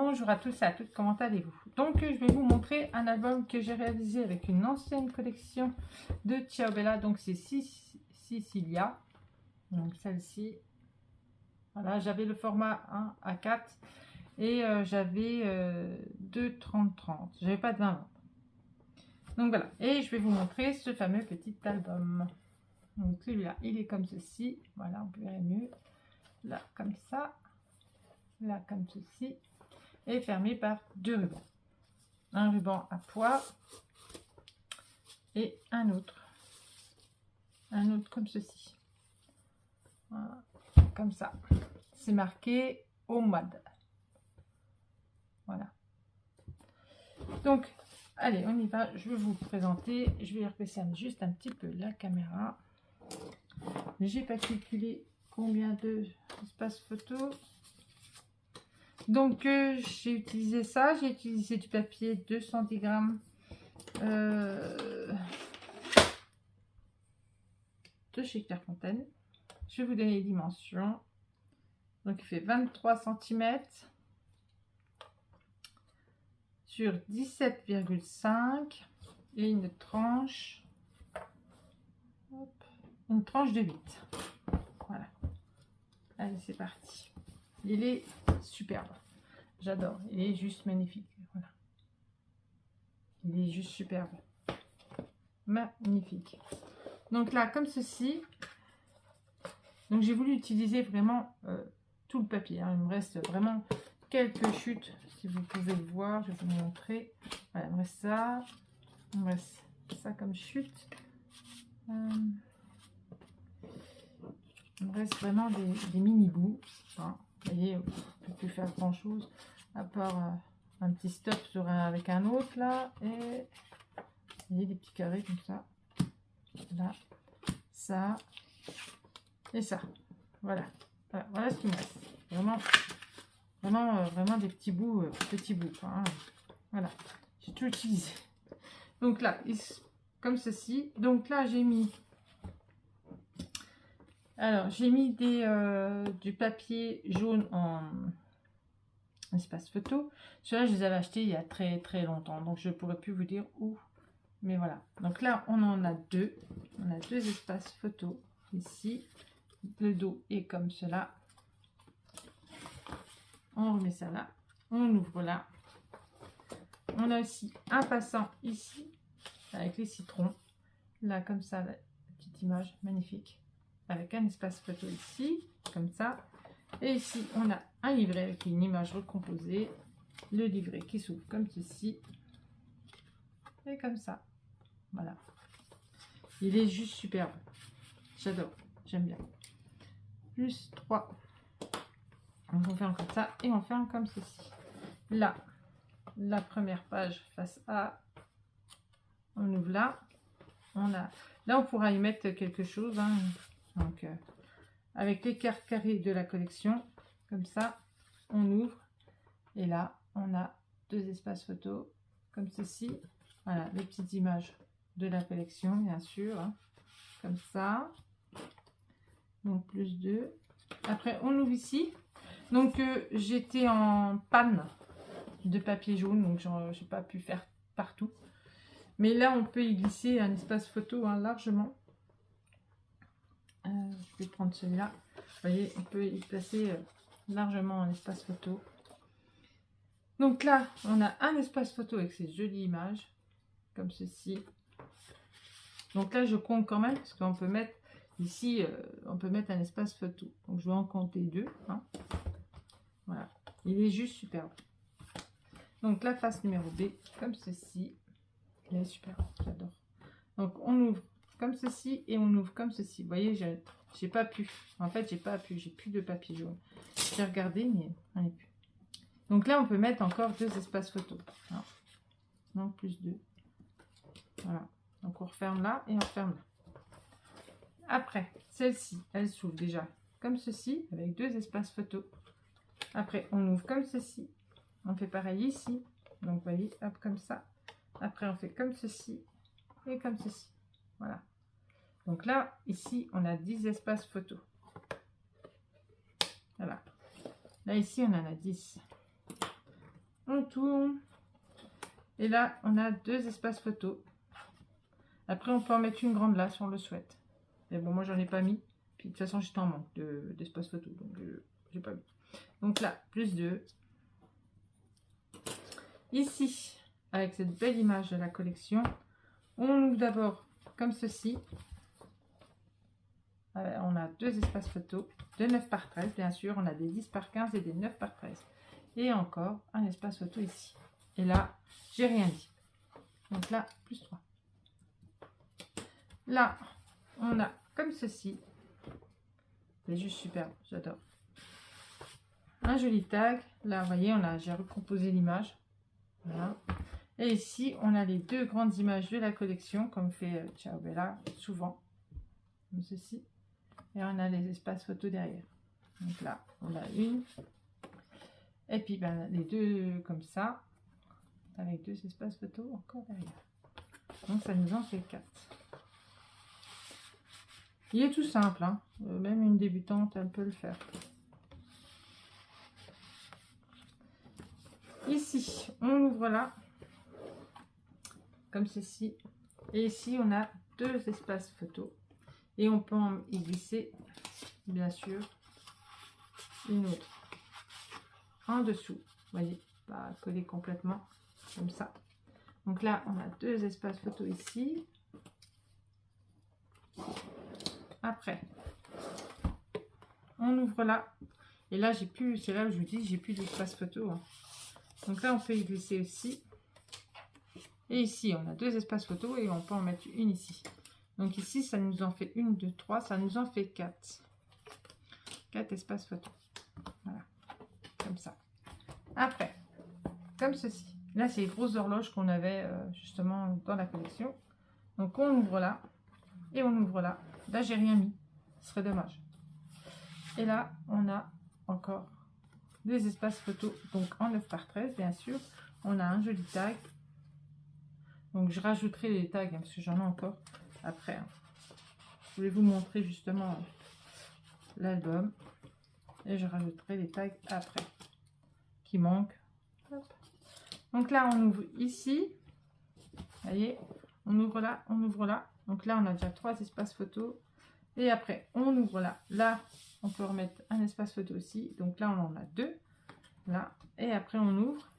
Bonjour à tous et à toutes, comment allez-vous? Donc je vais vous montrer un album que j'ai réalisé avec une ancienne collection de Ciao Bella, donc c'est Sicilia, donc celle-ci. Voilà, j'avais le format 1 à 4 et j'avais 2,30-30, j'avais pas de 20. Donc voilà, et je vais vous montrer ce fameux petit album. Donc celui-là, il est comme ceci, voilà, on peut verrait mieux, là comme ça, là comme ceci, et fermé par deux rubans. Un ruban à pois et un autre comme ceci. Voilà, comme ça. C'est marqué Omad. Voilà. Donc, allez, on y va. Je vais vous présenter. Je vais rebaisser juste un petit peu la caméra. J'ai pas calculé combien d'espace photo. Donc, j'ai utilisé ça. J'ai utilisé du papier 210 grammes. De chez Clairefontaine. Je vais vous donner les dimensions. Donc, il fait 23 cm sur 17,5 et une tranche de 8. Voilà. Allez, c'est parti. Il est superbe. J'adore. Il est juste magnifique. Voilà. Il est juste superbe. Magnifique. Donc là, comme ceci. Donc j'ai voulu utiliser vraiment tout le papier. Hein. Il me reste vraiment quelques chutes. Si vous pouvez le voir, je vais vous montrer. Voilà, il me reste ça. Il me reste ça comme chute. Il me reste vraiment des mini bouts. Hein. Vous voyez, on ne peut plus faire grand chose à part un petit stop avec un autre là. Et vous voyez des petits carrés comme ça. Là, ça. Et ça, voilà, voilà ce qu'il me reste. Vraiment des petits bouts, hein. Voilà, j'ai tout utilisé. Donc là, comme ceci. Donc là, j'ai mis, du papier jaune en espace photo. Ceux-là, je les avais achetés il y a très très longtemps, donc je ne pourrais plus vous dire où. Mais voilà. Donc là, on en a deux. On a deux espaces photo ici. Le dos est comme cela. On remet ça là. On ouvre là. On a aussi un passant ici avec les citrons. Là comme ça, la petite image magnifique. Avec un espace photo ici, comme ça. Et ici, on a un livret avec une image recomposée. Le livret qui s'ouvre comme ceci. Et comme ça. Voilà. Il est juste superbe. J'adore. J'aime bien. Plus 3. On ferme comme ça et on ferme comme ceci. Là, la première page face A, on ouvre là. Là, on pourra y mettre quelque chose. Hein. Donc, avec les cartes carrées de la collection, comme ça, on ouvre. Et là, on a deux espaces photos comme ceci. Voilà, les petites images de la collection, bien sûr. Hein. Comme ça. Donc plus 2. Après on ouvre ici. Donc j'étais en panne de papier jaune, donc j'ai pas pu faire partout. Mais là on peut y glisser un espace photo, hein, largement. Je vais prendre celui-là. Vous voyez, on peut y placer largement un espace photo. Donc là on a un espace photo avec ces jolies images, comme ceci. Donc là je compte quand même, parce qu'on peut mettre ici, on peut mettre un espace photo. Donc, je vais en compter deux. Hein. Voilà. Il est juste superbe. Donc, la face numéro B, comme ceci. Il est superbe. J'adore. Donc, on ouvre comme ceci et on ouvre comme ceci. Vous voyez, j'ai pas pu. En fait, j'ai pas pu. J'ai plus de papier jaune. J'ai regardé, mais on n'est plus. Donc, là, on peut mettre encore deux espaces photo. Hein. Donc, plus 2. Voilà. Donc, on referme là et on referme là. Après, celle-ci, elle s'ouvre déjà comme ceci, avec deux espaces photo. Après, on ouvre comme ceci. On fait pareil ici. Donc, vous voyez, hop, comme ça. Après, on fait comme ceci et comme ceci. Voilà. Donc là, ici, on a 10 espaces photo. Voilà. Là, ici, on en a 10. On tourne. Et là, on a 2 espaces photos. Après, on peut en mettre une grande là si on le souhaite. Mais bon, moi, j'en ai pas mis. Puis, de toute façon, j'étais en manque d'espace photo. Donc, j'ai pas mis. Donc là, plus 2. Ici, avec cette belle image de la collection, on ouvre d'abord comme ceci. On a 2 espaces photos de 9 par 13, bien sûr. On a des 10 par 15 et des 9 par 13. Et encore un espace photo ici. Et là, j'ai rien dit. Donc là, plus 3. Là, on a comme ceci. C'est juste superbe, j'adore. Un joli tag. Là, vous voyez, j'ai recomposé l'image. Voilà. Et ici, on a les 2 grandes images de la collection, comme fait Ciao Bella, souvent. Comme ceci. Et on a les espaces photos derrière. Donc là, on a une. Et puis, ben, les 2 comme ça. Avec 2 espaces photos encore derrière. Donc, ça nous en fait 4. Il est tout simple, hein. Même une débutante, elle peut le faire. Ici, on ouvre là, comme ceci. Et ici, on a 2 espaces photos. Et on peut en y glisser, bien sûr, une autre en dessous. Vous voyez, pas coller complètement, comme ça. Donc là, on a 2 espaces photos ici. Après, on ouvre là. Et là, j'ai plus, c'est là où je vous dis, j'ai plus d'espace photo. Hein. Donc là, on peut y glisser aussi. Et ici, on a 2 espaces photos et on peut en mettre une ici. Donc ici, ça nous en fait 1, 2, 3, ça nous en fait 4. 4 espaces photos. Voilà, comme ça. Après, comme ceci. Là, c'est les grosses horloges qu'on avait justement dans la collection. Donc on ouvre là et on ouvre là. Là, j'ai rien mis. Ce serait dommage. Et là, on a encore des espaces photos, donc en 9 par 13, bien sûr. On a un joli tag. Donc, je rajouterai les tags, hein, parce que j'en ai encore après. Hein. Je voulais vous montrer justement l'album. Et je rajouterai les tags après, qui manquent. Hop. Donc là, on ouvre ici. Vous voyez, on ouvre là, on ouvre là. Donc là, on a déjà 3 espaces photos. Et après, on ouvre là. Là, on peut remettre un espace photo aussi. Donc là, on en a 2. Là. Et après, on ouvre.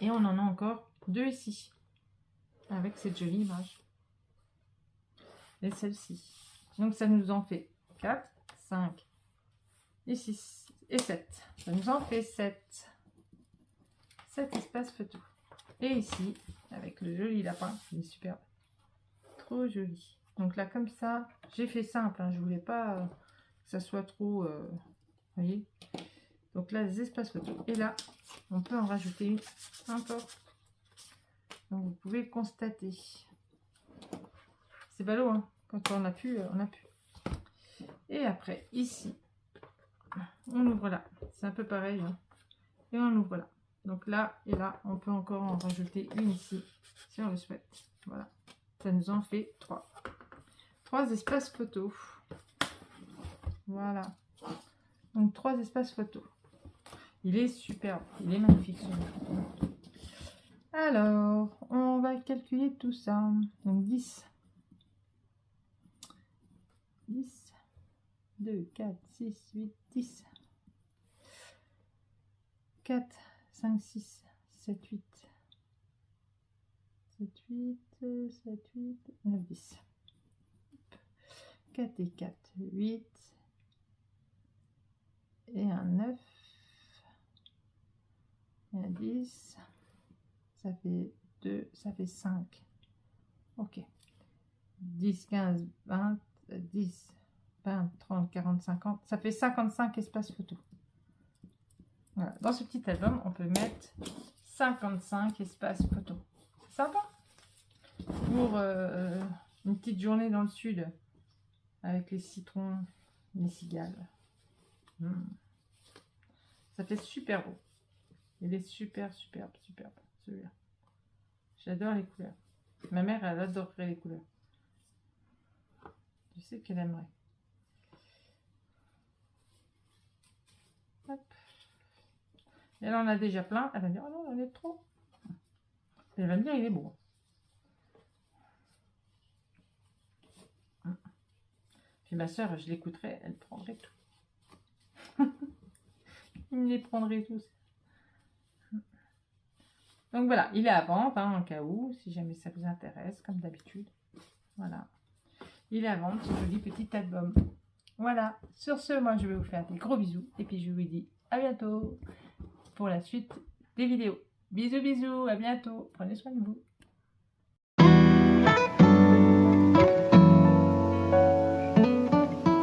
Et on en a encore 2 ici. Avec cette jolie image. Et celle-ci. Donc, ça nous en fait 4, 5, et 6, et 7. Ça nous en fait 7. 7 espaces photo. Et ici, avec le joli lapin, il est superbe. Trop joli. Donc là, comme ça, j'ai fait simple. Hein, je voulais pas que ça soit trop... vous voyez. Donc là, les espaces photos. Et là, on peut en rajouter une encore. Donc vous pouvez constater. C'est ballot, hein. Quand on a pu, on a pu. Et après, ici, on ouvre là. C'est un peu pareil. Hein. Et on ouvre là. Donc là et là, on peut encore en rajouter une ici, si on le souhaite. Voilà. Ça nous en fait 3. 3 espaces photos. Voilà. Donc 3 espaces photos. Il est superbe. Il est magnifique. Alors, on va calculer tout ça. Donc 10. 10. 2, 4, 6, 8, 10. 4, 5, 6, 7, 8. 7, 8, 7, 8, 9, 10. 4 et 4, 8. Et un 9. Et un 10. Ça fait 2, ça fait 5. Ok. 10, 15, 20, 10, 20, 30, 40, 50. Ça fait 55 espaces photo. Voilà. Dans ce petit album, on peut mettre 55 espaces photo. C'est sympa. Pour une petite journée dans le sud, avec les citrons, les cigales. Ça fait super beau. Il est super, superbe, superbe, celui-là. J'adore les couleurs. Ma mère, elle adorerait les couleurs. Je sais qu'elle aimerait. Hop. Elle en a déjà plein. Elle va dire, oh non, il en est trop. Et elle va me dire, il est beau. Puis ma soeur, je l'écouterais, elle prendrait tout. Il me les prendrait tous. Donc voilà, il est à vente, hein, en cas où, si jamais ça vous intéresse, comme d'habitude. Voilà. Il est à vente, ce joli petit album. Voilà. Sur ce, moi, je vais vous faire des gros bisous. Et puis, je vous dis à bientôt pour la suite des vidéos. Bisous, bisous, à bientôt. Prenez soin de vous.